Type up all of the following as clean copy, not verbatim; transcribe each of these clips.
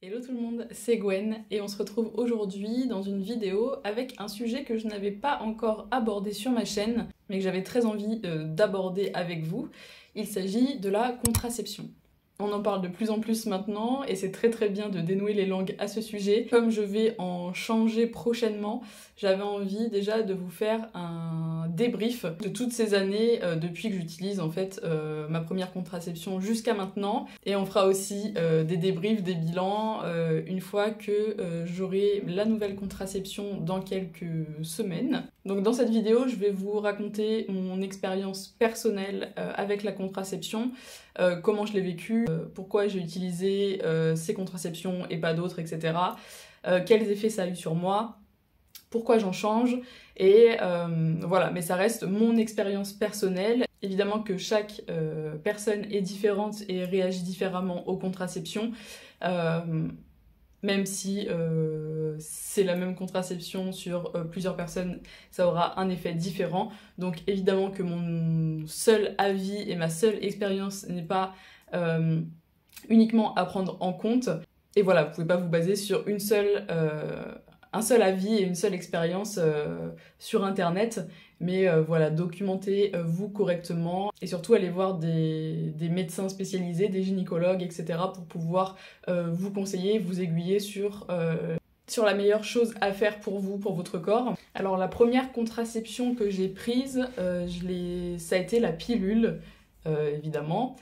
Hello tout le monde, c'est Gwen et on se retrouve aujourd'hui dans une vidéo avec un sujet que je n'avais pas encore abordé sur ma chaîne mais que j'avais très envie d'aborder avec vous. Il s'agit de la contraception. On en parle de plus en plus maintenant et c'est très bien de dénouer les langues à ce sujet. Comme je vais en changer prochainement, j'avais envie déjà de vous faire un débrief de toutes ces années depuis que j'utilise en fait ma première contraception jusqu'à maintenant. Et on fera aussi des débriefs, des bilans une fois que j'aurai la nouvelle contraception dans quelques semaines. Donc dans cette vidéo, je vais vous raconter mon expérience personnelle avec la contraception, comment je l'ai vécu, pourquoi j'ai utilisé ces contraceptions et pas d'autres, etc. Quels effets ça a eu sur moi, pourquoi j'en change, et voilà, mais ça reste mon expérience personnelle. Évidemment que chaque personne est différente et réagit différemment aux contraceptions, même si c'est la même contraception sur plusieurs personnes, ça aura un effet différent. Donc évidemment que mon seul avis et ma seule expérience n'est pas uniquement à prendre en compte. Et voilà, vous pouvez pas vous baser sur un seul avis et une seule expérience sur internet, mais voilà, documentez-vous correctement et surtout allez voir des médecins spécialisés, des gynécologues, etc. pour pouvoir vous conseiller, vous aiguiller sur la meilleure chose à faire pour vous, pour votre corps. Alors la première contraception que j'ai prise, ça a été la pilule, évidemment.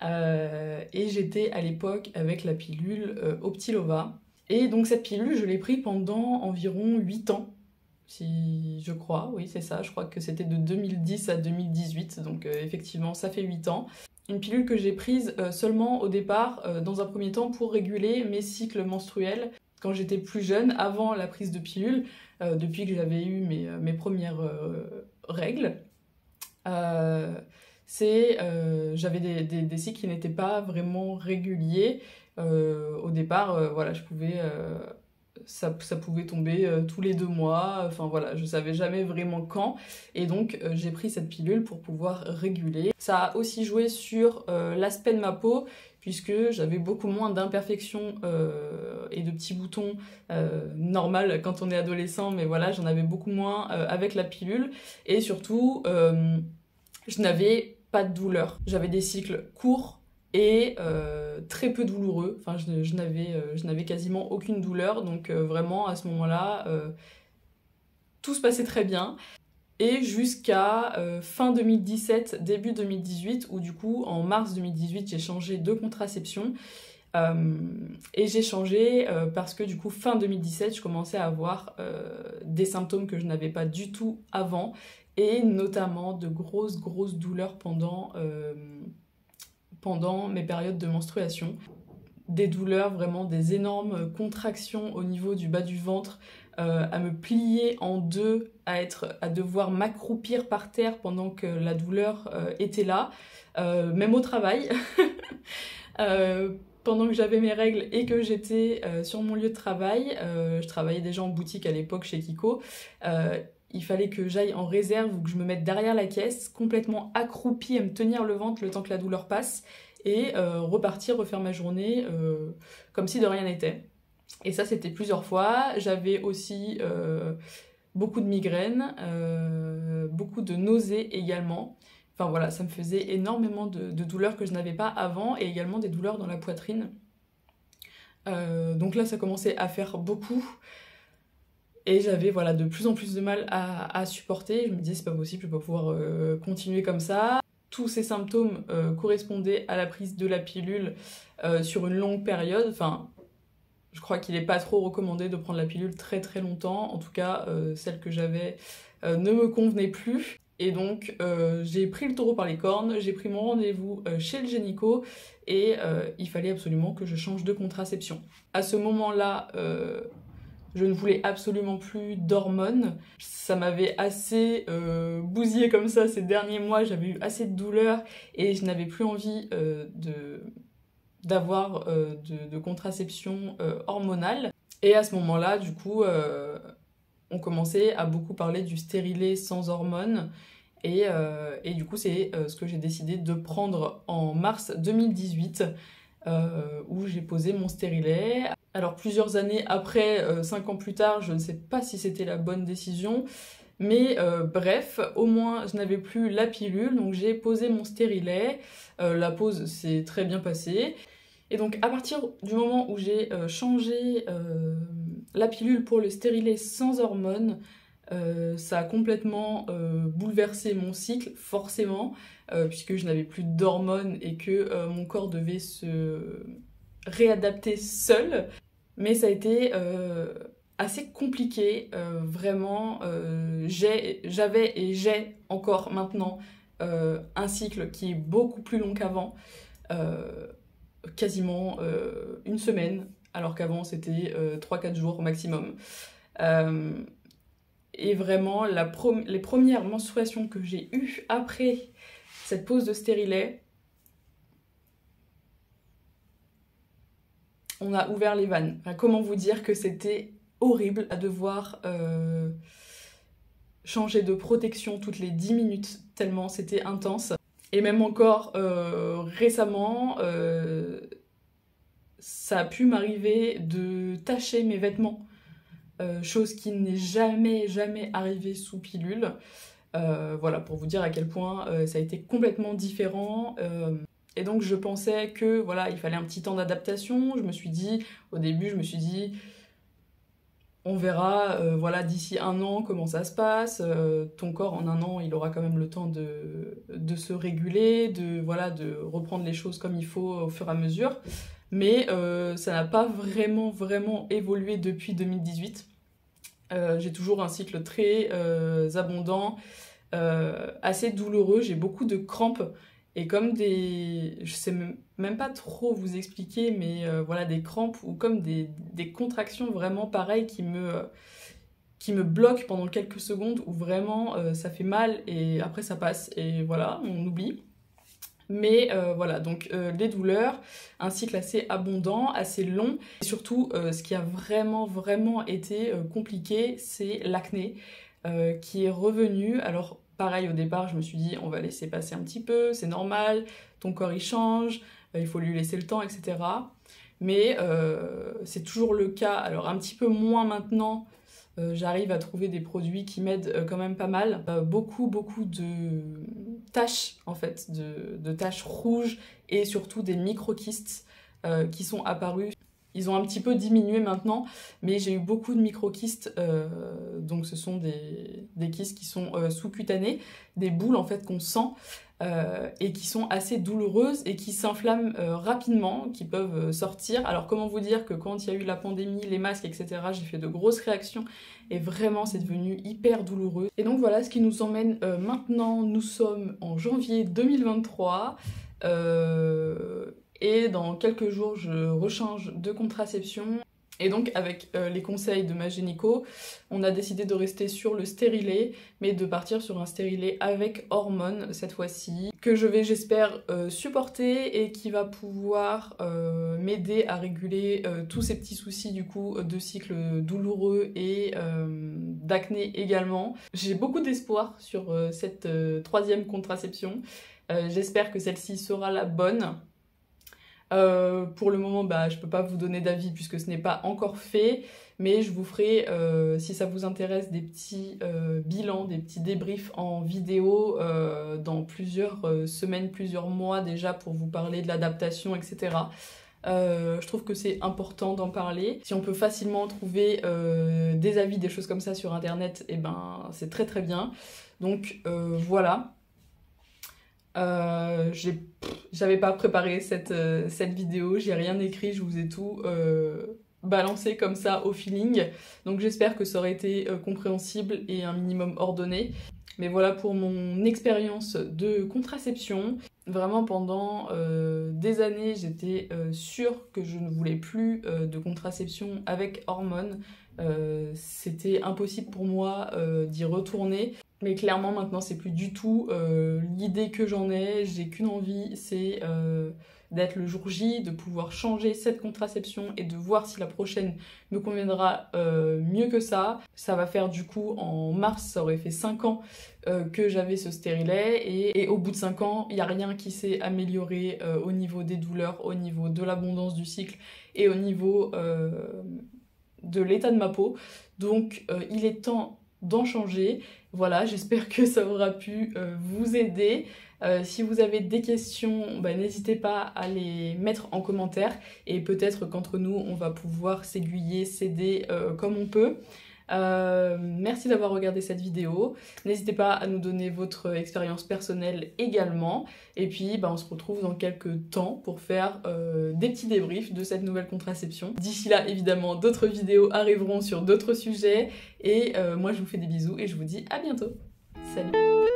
Et j'étais à l'époque avec la pilule Optilova. Et donc cette pilule, je l'ai prise pendant environ 8 ans, si je crois, oui c'est ça, je crois que c'était de 2010 à 2018, donc effectivement ça fait 8 ans. Une pilule que j'ai prise seulement au départ, dans un premier temps, pour réguler mes cycles menstruels. Quand j'étais plus jeune, avant la prise de pilule, depuis que j'avais eu mes premières règles, j'avais des cycles qui n'étaient pas vraiment réguliers. Au départ, voilà, ça pouvait tomber tous les 2 mois, enfin voilà, je savais jamais vraiment quand, et donc j'ai pris cette pilule pour pouvoir réguler. Ça a aussi joué sur l'aspect de ma peau, puisque j'avais beaucoup moins d'imperfections et de petits boutons normal quand on est adolescent, mais voilà, j'en avais beaucoup moins avec la pilule, et surtout je n'avais pas de douleur. J'avais des cycles courts et très peu douloureux. Enfin, je n'avais quasiment aucune douleur, donc vraiment à ce moment-là, tout se passait très bien. Et jusqu'à fin 2017, début 2018, où du coup, en mars 2018, j'ai changé de contraception. Et j'ai changé parce que du coup, fin 2017, je commençais à avoir des symptômes que je n'avais pas du tout avant, et notamment de grosses douleurs pendant mes périodes de menstruation. Des douleurs, vraiment des énormes contractions au niveau du bas du ventre, à me plier en deux, à devoir m'accroupir par terre pendant que la douleur était là, même au travail. Pendant que j'avais mes règles et que j'étais sur mon lieu de travail, je travaillais déjà en boutique à l'époque chez Kiko, il fallait que j'aille en réserve ou que je me mette derrière la caisse, complètement accroupie, à me tenir le ventre le temps que la douleur passe, et repartir, refaire ma journée comme si de rien n'était. Et ça, c'était plusieurs fois. J'avais aussi beaucoup de migraines, beaucoup de nausées également. Enfin voilà, ça me faisait énormément de douleurs que je n'avais pas avant, et également des douleurs dans la poitrine. Donc là, ça commençait à faire beaucoup. Et j'avais voilà, de plus en plus de mal à supporter. Je me disais, c'est pas possible, je vais pas pouvoir continuer comme ça. Tous ces symptômes correspondaient à la prise de la pilule sur une longue période. Enfin, je crois qu'il n'est pas trop recommandé de prendre la pilule très longtemps. En tout cas, celle que j'avais ne me convenait plus. Et donc, j'ai pris le taureau par les cornes, j'ai pris mon rendez-vous chez le gynéco, et il fallait absolument que je change de contraception. À ce moment-là, je ne voulais absolument plus d'hormones. Ça m'avait assez bousillé comme ça ces derniers mois, j'avais eu assez de douleurs et je n'avais plus envie d'avoir de contraception hormonale. Et à ce moment-là, du coup, on commençait à beaucoup parler du stérilet sans hormones. Et du coup, c'est ce que j'ai décidé de prendre en mars 2018. où j'ai posé mon stérilet. Alors plusieurs années après, 5 ans plus tard, je ne sais pas si c'était la bonne décision, mais bref, au moins je n'avais plus la pilule, donc j'ai posé mon stérilet. La pose s'est très bien passée. Et donc à partir du moment où j'ai changé la pilule pour le stérilet sans hormones, ça a complètement bouleversé mon cycle, forcément, puisque je n'avais plus d'hormones et que mon corps devait se réadapter seul. Mais ça a été assez compliqué, vraiment. J'avais et j'ai encore maintenant un cycle qui est beaucoup plus long qu'avant, quasiment une semaine, alors qu'avant c'était 3-4 jours au maximum. Et vraiment, les premières menstruations que j'ai eues après cette pose de stérilet, on a ouvert les vannes. Enfin, comment vous dire que c'était horrible à devoir changer de protection toutes les 10 minutes, tellement c'était intense. Et même encore récemment, ça a pu m'arriver de tacher mes vêtements. Chose qui n'est jamais arrivée sous pilule. Voilà, pour vous dire à quel point ça a été complètement différent. Et donc je pensais que voilà, il fallait un petit temps d'adaptation. Au début, je me suis dit, on verra voilà, d'ici 1 an comment ça se passe. Ton corps en 1 an, il aura quand même le temps de se réguler, de reprendre les choses comme il faut au fur et à mesure. Mais ça n'a pas vraiment évolué depuis 2018. J'ai toujours un cycle très abondant, assez douloureux, j'ai beaucoup de crampes et comme je sais même pas trop vous expliquer, mais voilà, des crampes ou comme des contractions vraiment pareilles qui me bloquent pendant quelques secondes où vraiment ça fait mal et après ça passe et voilà, on oublie. Mais voilà, donc les douleurs, un cycle assez abondant, assez long. Et surtout, ce qui a vraiment été compliqué, c'est l'acné qui est revenu. Alors pareil, au départ, je me suis dit, on va laisser passer un petit peu, c'est normal, ton corps il change, il faut lui laisser le temps, etc. Mais c'est toujours le cas, alors un petit peu moins maintenant. J'arrive à trouver des produits qui m'aident quand même pas mal. Beaucoup de taches, en fait, de taches rouges et surtout des microkystes qui sont apparus. Ils ont un petit peu diminué maintenant, mais j'ai eu beaucoup de microkystes, donc ce sont des kystes qui sont sous-cutanés, des boules en fait qu'on sent et qui sont assez douloureuses et qui s'inflamment rapidement, qui peuvent sortir. Alors comment vous dire que quand il y a eu la pandémie, les masques, etc., j'ai fait de grosses réactions et vraiment c'est devenu hyper douloureux. Et donc voilà ce qui nous emmène maintenant, nous sommes en janvier 2023. Et dans quelques jours, je rechange de contraception. Et donc, avec les conseils de ma gynéco, on a décidé de rester sur le stérilet, mais de partir sur un stérilet avec hormones cette fois-ci, que je vais, j'espère, supporter et qui va pouvoir m'aider à réguler tous ces petits soucis du coup de cycle douloureux et d'acné également. J'ai beaucoup d'espoir sur cette 3e contraception. J'espère que celle-ci sera la bonne. Pour le moment, je peux pas vous donner d'avis puisque ce n'est pas encore fait, mais je vous ferai, si ça vous intéresse, des petits bilans, des petits débriefs en vidéo dans plusieurs semaines, plusieurs mois déjà pour vous parler de l'adaptation, etc. Je trouve que c'est important d'en parler. Si on peut facilement trouver des avis, des choses comme ça sur internet, et c'est très bien. Donc voilà. J'avais pas préparé cette vidéo, j'ai rien écrit, je vous ai tout balancé comme ça au feeling. Donc j'espère que ça aurait été compréhensible et un minimum ordonné. Mais voilà pour mon expérience de contraception. Vraiment pendant des années, j'étais sûre que je ne voulais plus de contraception avec hormones. C'était impossible pour moi d'y retourner. Mais clairement maintenant c'est plus du tout l'idée que j'en ai, j'ai qu'une envie, c'est d'être le jour J, de pouvoir changer cette contraception et de voir si la prochaine me conviendra mieux que ça. Ça va faire du coup en mars, ça aurait fait 5 ans que j'avais ce stérilet et au bout de 5 ans, il n'y a rien qui s'est amélioré au niveau des douleurs, au niveau de l'abondance du cycle et au niveau de l'état de ma peau. Donc il est temps d'en changer. Voilà, j'espère que ça aura pu vous aider. Si vous avez des questions, n'hésitez pas à les mettre en commentaire et peut-être qu'entre nous, on va pouvoir s'aiguiller, s'aider comme on peut. Merci d'avoir regardé cette vidéo. N'hésitez pas à nous donner votre expérience personnelle également. Et puis, on se retrouve dans quelques temps pour faire des petits débriefs de cette nouvelle contraception. D'ici là, évidemment, d'autres vidéos arriveront sur d'autres sujets. Et moi, je vous fais des bisous et je vous dis à bientôt. Salut!